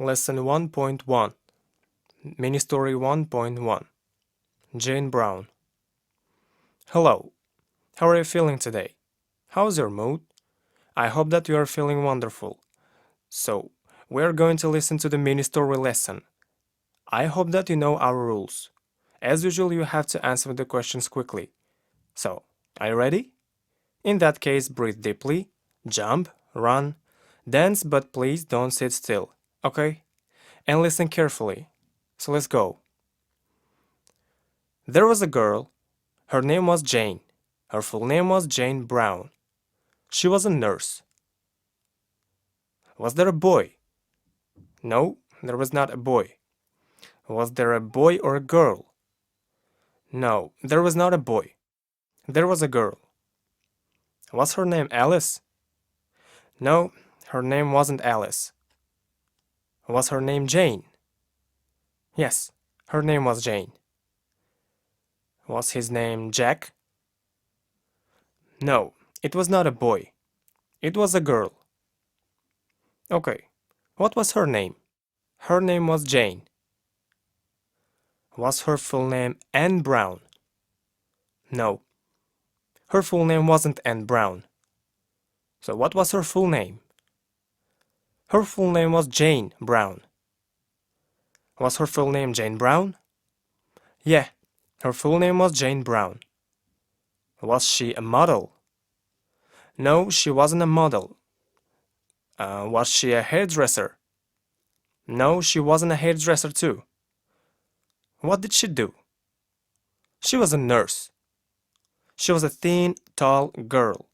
Lesson 1.1 Mini Story 1.1 Jane Brown. Hello, how are you feeling today? How's your mood? I hope that you are feeling wonderful. So, we are going to listen to the mini story lesson. I hope that you know our rules. As usual, you have to answer the questions quickly. So, are you ready? In that case, breathe deeply, jump, run, dance, but please don't sit still, okay? And listen carefully. So let's go. There was a girl. Her name was Jane. Her full name was Jane Brown. She was a nurse. Was there a boy? No, there was not a boy. Was there a boy or a girl? No, there was not a boy. There was a girl. Was her name Alice? No, her name wasn't Alice. Was her name Jane? Yes, her name was Jane. Was his name Jack? No, it was not a boy. It was a girl. Okay, what was her name? Her name was Jane. Was her full name Anne Brown? No, her full name wasn't Anne Brown. So what was her full name? Her full name was Jane Brown. Was her full name Jane Brown? Yeah, her full name was Jane Brown. Was she a model? No, she wasn't a model. Was she a hairdresser? No, she wasn't a hairdresser too. What did she do? She was a nurse. She was a thin, tall girl.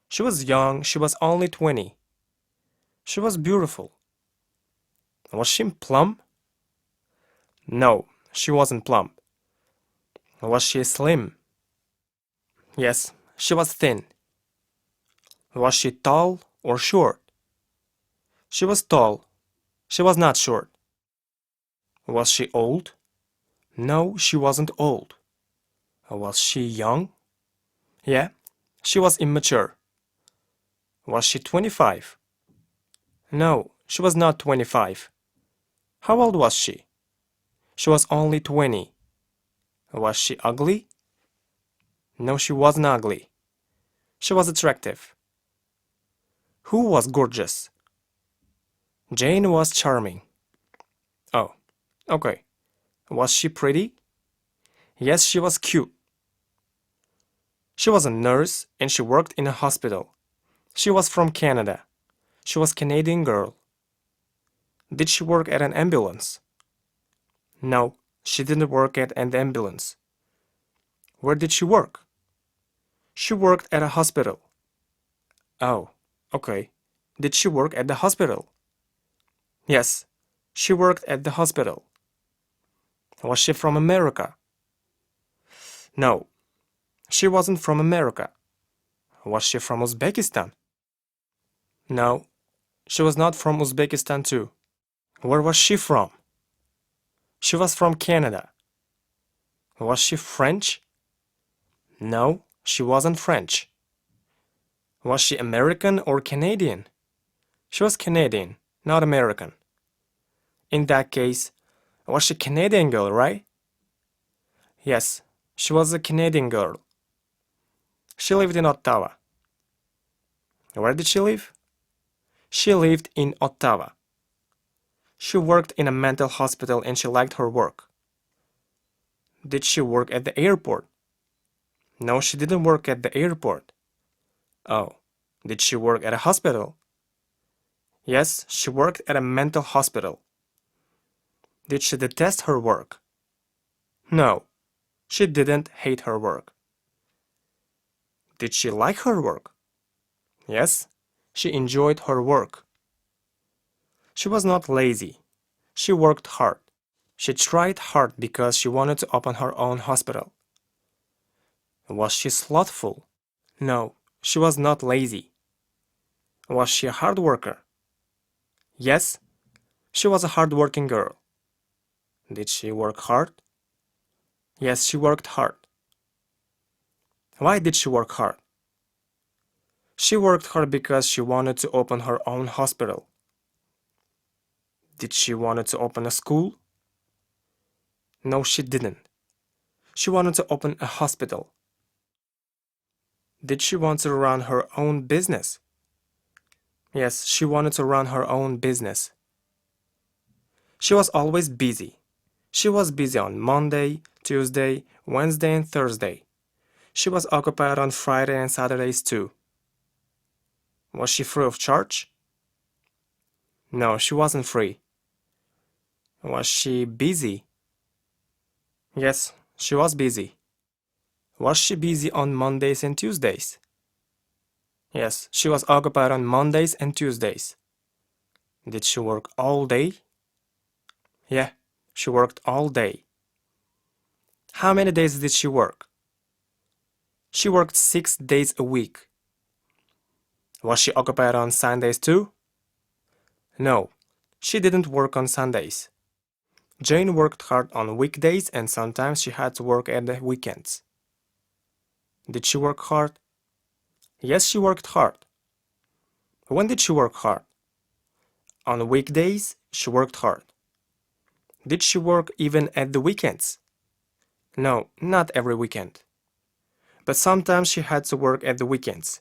She was young, she was only 20. She was beautiful. Was she plump? No, she wasn't plump. Was she slim? Yes, she was thin. Was she tall or short? She was tall. She was not short. Was she old? No, she wasn't old. Was she young? Yeah, she was immature. Was she 25? No, she was not 25. How old was she? She was only 20. Was she ugly? No, she wasn't ugly. She was attractive. Who was gorgeous? Jane was charming. Oh, okay. Was she pretty? Yes, she was cute. She was a nurse and she worked in a hospital. She was from Canada. She was a Canadian girl. Did she work at an ambulance? No, she didn't work at an ambulance. Where did she work? She worked at a hospital. Oh, okay. Did she work at the hospital? Yes, she worked at the hospital. Was she from America? No, she wasn't from America. Was she from Uzbekistan? No, she was not from Uzbekistan too. Where was she from? She was from Canada. Was she French? No, she wasn't French. Was she American or Canadian? She was Canadian, not American. In that case, was she a Canadian girl, right? Yes, she was a Canadian girl. She lived in Ottawa. Where did she live? She lived in Ottawa. She worked in a mental hospital and she liked her work. Did she work at the airport? No, she didn't work at the airport. Oh, did she work at a hospital? Yes, she worked at a mental hospital. Did she detest her work? No, she didn't hate her work. Did she like her work? Yes, she enjoyed her work. She was not lazy. She worked hard. She tried hard because she wanted to open her own hospital. Was she slothful? No, she was not lazy. Was she a hard worker? Yes, she was a hard-working girl. Did she work hard? Yes, she worked hard. Why did she work hard? She worked hard because she wanted to open her own hospital. Did she wanted to open a school? No, she didn't. She wanted to open a hospital. Did she want to run her own business? Yes, she wanted to run her own business. She was always busy. She was busy on Monday, Tuesday, Wednesday, and Thursday. She was occupied on Friday and Saturdays too. Was she free of charge? No, she wasn't free. Was she busy? Yes, she was busy. Was she busy on Mondays and Tuesdays? Yes, she was occupied on Mondays and Tuesdays. Did she work all day? Yeah, she worked all day. How many days did she work? She worked 6 days a week. Was she occupied on Sundays too? No, she didn't work on Sundays. Jane worked hard on weekdays and sometimes she had to work at the weekends. Did she work hard? Yes, she worked hard. When did she work hard? On weekdays, she worked hard. Did she work even at the weekends? No, not every weekend. But sometimes she had to work at the weekends.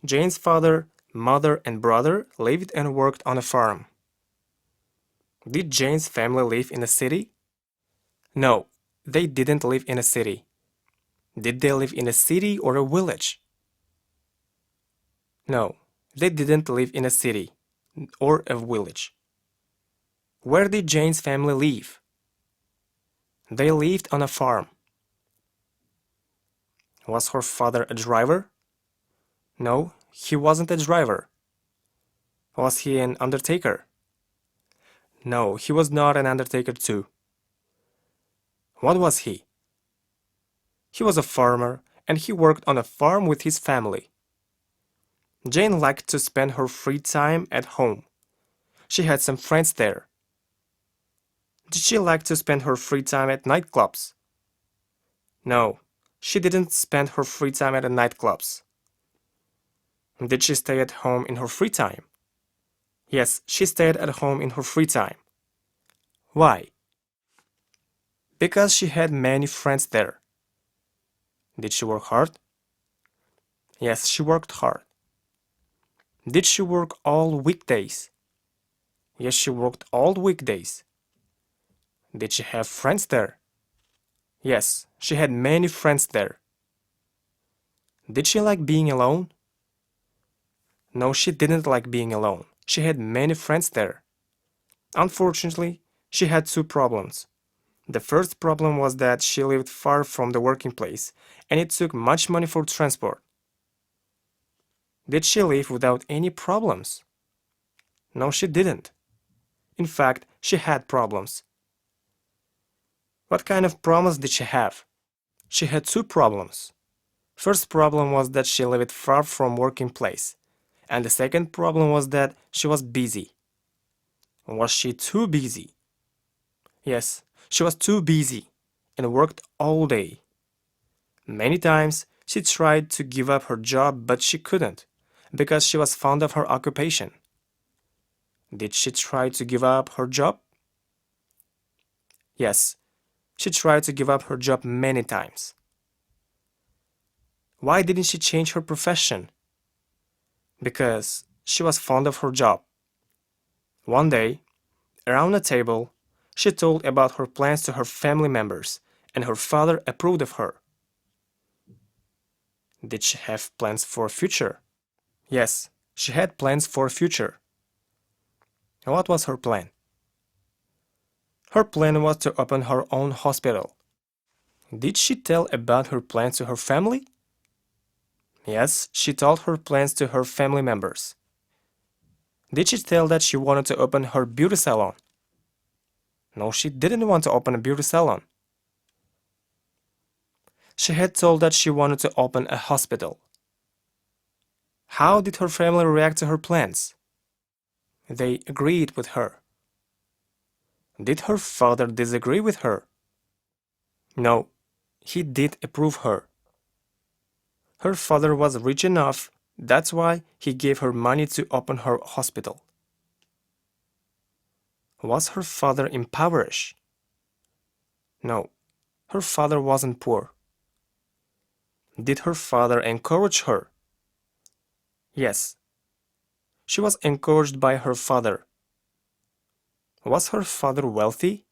Jane's father, mother, and brother lived and worked on a farm. Did Jane's family live in a city? No, they didn't live in a city. Did they live in a city or a village? No, they didn't live in a city or a village. Where did Jane's family live? They lived on a farm. Was her father a driver? No, he wasn't a driver. Was he an undertaker? No, he was not an undertaker too. What was he? He was a farmer and he worked on a farm with his family. Jane liked to spend her free time at home. She had some friends there. Did she like to spend her free time at nightclubs? No, she didn't spend her free time at the nightclubs. Did she stay at home in her free time? Yes, she stayed at home in her free time. Why? Because she had many friends there. Did she work hard? Yes, she worked hard. Did she work all weekdays? Yes, she worked all weekdays. Did she have friends there? Yes, she had many friends there. Did she like being alone? No, she didn't like being alone. She had many friends there. Unfortunately, she had two problems. The first problem was that she lived far from the working place, and it took much money for transport. Did she live without any problems? No, she didn't. In fact, she had problems. What kind of problems did she have? She had two problems. First problem was that she lived far from working place, and the second problem was that she was busy. Was she too busy? Yes, she was too busy and worked all day. Many times she tried to give up her job, but she couldn't because she was fond of her occupation. Did she try to give up her job? Yes, she tried to give up her job many times. Why didn't she change her profession? Because she was fond of her job. One day, around a table, she told about her plans to her family members, and her father approved of her. Did she have plans for a future? Yes, she had plans for a future. What was her plan? Her plan was to open her own hospital. Did she tell about her plans to her family? Yes, she told her plans to her family members. Did she tell that she wanted to open her beauty salon? No, she didn't want to open a beauty salon. She had told that she wanted to open a hospital. How did her family react to her plans? They agreed with her. Did her father disagree with her? No, he did approve her. Her father was rich enough, that's why he gave her money to open her hospital. Was her father impoverished? No, her father wasn't poor. Did her father encourage her? Yes, she was encouraged by her father. Was her father wealthy?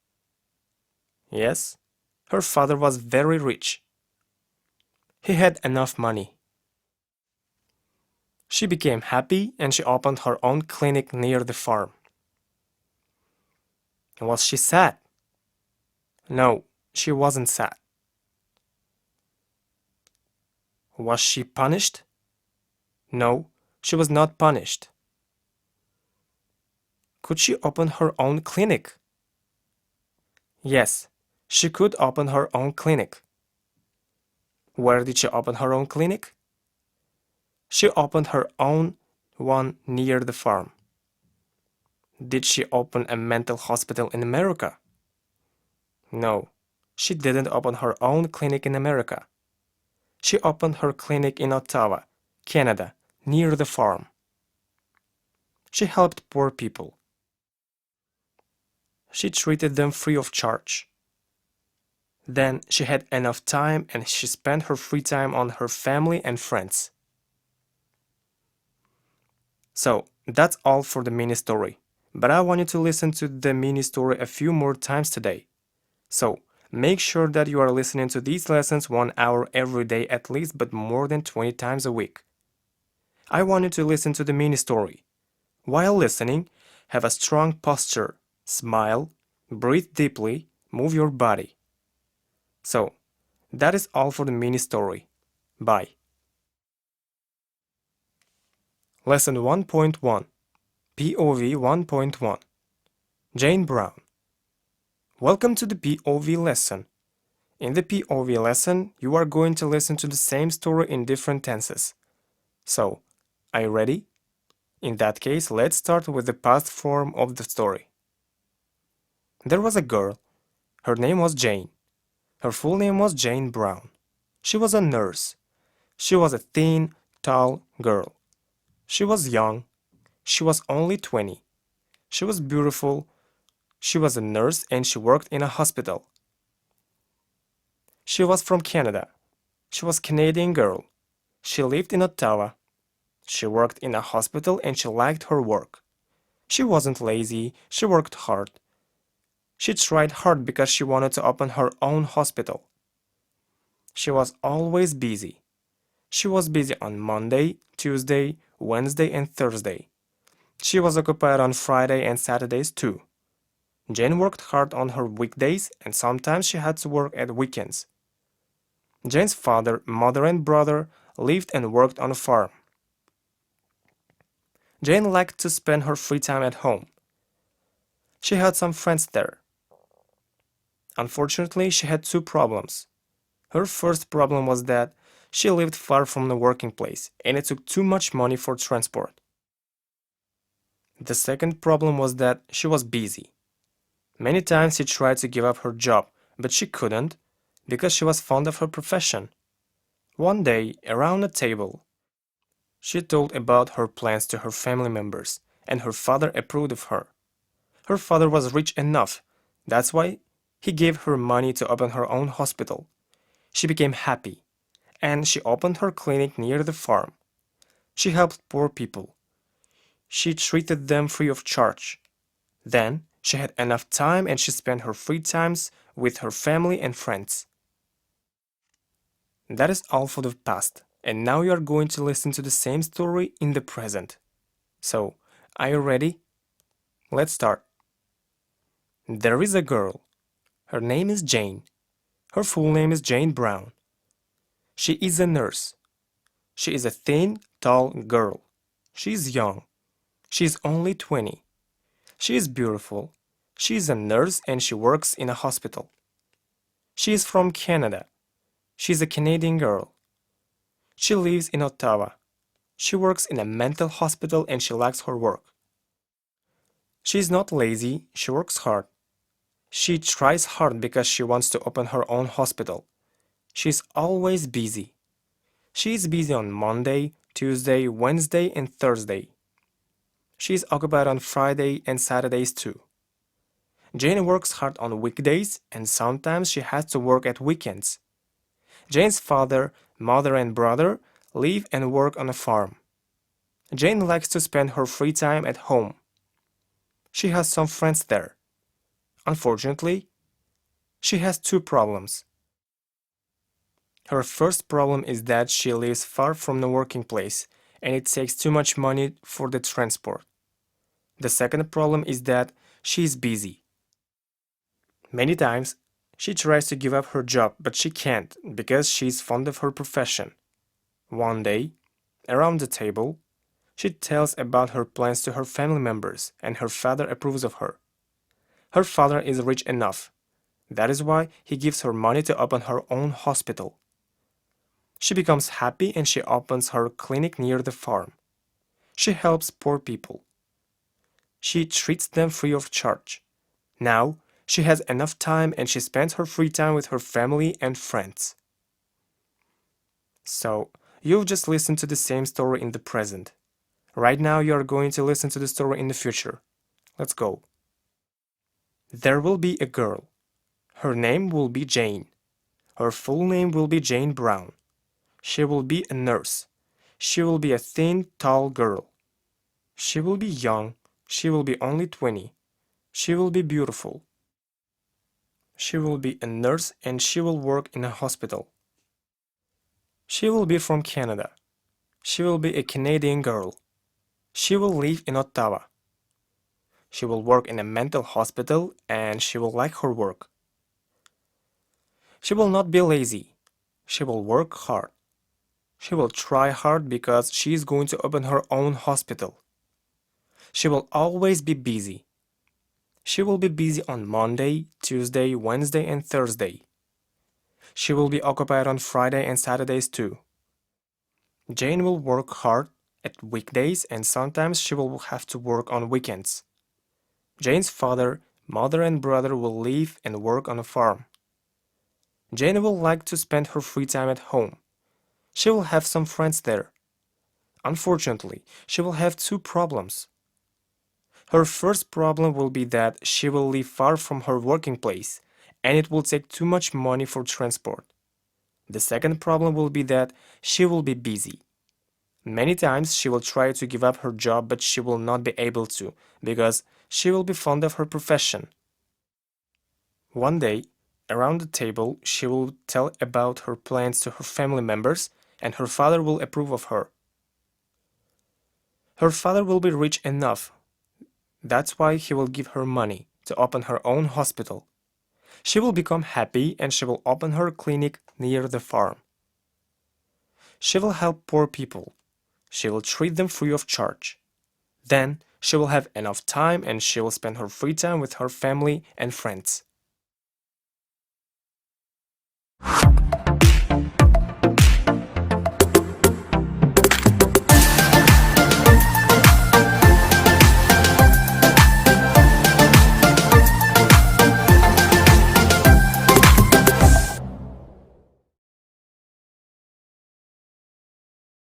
Yes, her father was very rich. He had enough money. She became happy and she opened her own clinic near the farm. Was she sad? No, she wasn't sad. Was she punished? No, she was not punished. Could she open her own clinic? Yes, she could open her own clinic. Where did she open her own clinic? She opened her own one near the farm. Did she open a mental hospital in America? No, she didn't open her own clinic in America. She opened her clinic in Ottawa, Canada, near the farm. She helped poor people. She treated them free of charge. Then she had enough time and she spent her free time on her family and friends. So, that's all for the mini story. But I want you to listen to the mini story a few more times today. So, make sure that you are listening to these lessons 1 hour every day at least, but more than 20 times a week. I want you to listen to the mini story. While listening, have a strong posture, smile, breathe deeply, move your body. So, that is all for the mini story. Bye. Lesson 1.1 POV 1.1 Jane Brown. Welcome to the POV lesson. In the POV lesson, you are going to listen to the same story in different tenses. So, are you ready? In that case, let's start with the past form of the story. There was a girl. Her name was Jane. Her full name was Jane Brown. She was a nurse. She was a thin, tall girl. She was young. She was only 20. She was beautiful. She was a nurse and she worked in a hospital. She was from Canada. She was a Canadian girl. She lived in Ottawa. She worked in a hospital and she liked her work. She wasn't lazy. She worked hard. She tried hard because she wanted to open her own hospital. She was always busy. She was busy on Monday, Tuesday, Wednesday, and Thursday. She was occupied on Friday and Saturdays too. Jane worked hard on her weekdays and sometimes she had to work at weekends. Jane's father, mother, and brother lived and worked on a farm. Jane liked to spend her free time at home. She had some friends there. Unfortunately, she had two problems. Her first problem was that she lived far from the working place and it took too much money for transport. The second problem was that she was busy. Many times she tried to give up her job, but she couldn't because she was fond of her profession. One day, around a table, she told about her plans to her family members, and her father approved of her. Her father was rich enough, that's why he gave her money to open her own hospital. She became happy, and she opened her clinic near the farm. She helped poor people. She treated them free of charge. Then, she had enough time and she spent her free times with her family and friends. That is all for the past, and now you are going to listen to the same story in the present. So, are you ready? Let's start. There is a girl. Her name is Jane. Her full name is Jane Brown. She is a nurse. She is a thin, tall girl. She is young. She is only 20. She is beautiful. She is a nurse and she works in a hospital. She is from Canada. She is a Canadian girl. She lives in Ottawa. She works in a mental hospital and she likes her work. She is not lazy. She works hard. She tries hard because she wants to open her own hospital. She is always busy. She is busy on Monday, Tuesday, Wednesday, and Thursday. She is occupied on Friday and Saturdays too. Jane works hard on weekdays and sometimes she has to work at weekends. Jane's father, mother and brother live and work on a farm. Jane likes to spend her free time at home. She has some friends there. Unfortunately, she has two problems. Her first problem is that she lives far from the working place and it takes too much money for the transport. The second problem is that she is busy. Many times, she tries to give up her job, but she can't because she is fond of her profession. One day, around the table, she tells about her plans to her family members and her father approves of her. Her father is rich enough. That is why he gives her money to open her own hospital. She becomes happy and she opens her clinic near the farm. She helps poor people. She treats them free of charge. Now, she has enough time and she spends her free time with her family and friends. So, you've just listened to the same story in the present. Right now, you are going to listen to the story in the future. Let's go. There will be a girl. Her name will be Jane. Her full name will be Jane Brown. She will be a nurse. She will be a thin, tall girl. She will be young. She will be only 20. She will be beautiful. She will be a nurse and she will work in a hospital. She will be from Canada. She will be a Canadian girl. She will live in Ottawa. She will work in a mental hospital and she will like her work. She will not be lazy. She will work hard. She will try hard because she is going to open her own hospital. She will always be busy. She will be busy on Monday, Tuesday, Wednesday, and Thursday. She will be occupied on Friday and Saturdays too. Jane will work hard at weekdays and sometimes she will have to work on weekends. Jane's father, mother, and brother will live and work on a farm. Jane will like to spend her free time at home. She will have some friends there. Unfortunately, she will have two problems. Her first problem will be that she will live far from her working place and it will take too much money for transport. The second problem will be that she will be busy. Many times she will try to give up her job but she will not be able to because she will be fond of her profession. One day, around the table, she will tell about her plans to her family members and her father will approve of her. Her father will be rich enough. That's why he will give her money to open her own hospital. She will become happy and she will open her clinic near the farm. She will help poor people. She will treat them free of charge. Then she will have enough time and she will spend her free time with her family and friends.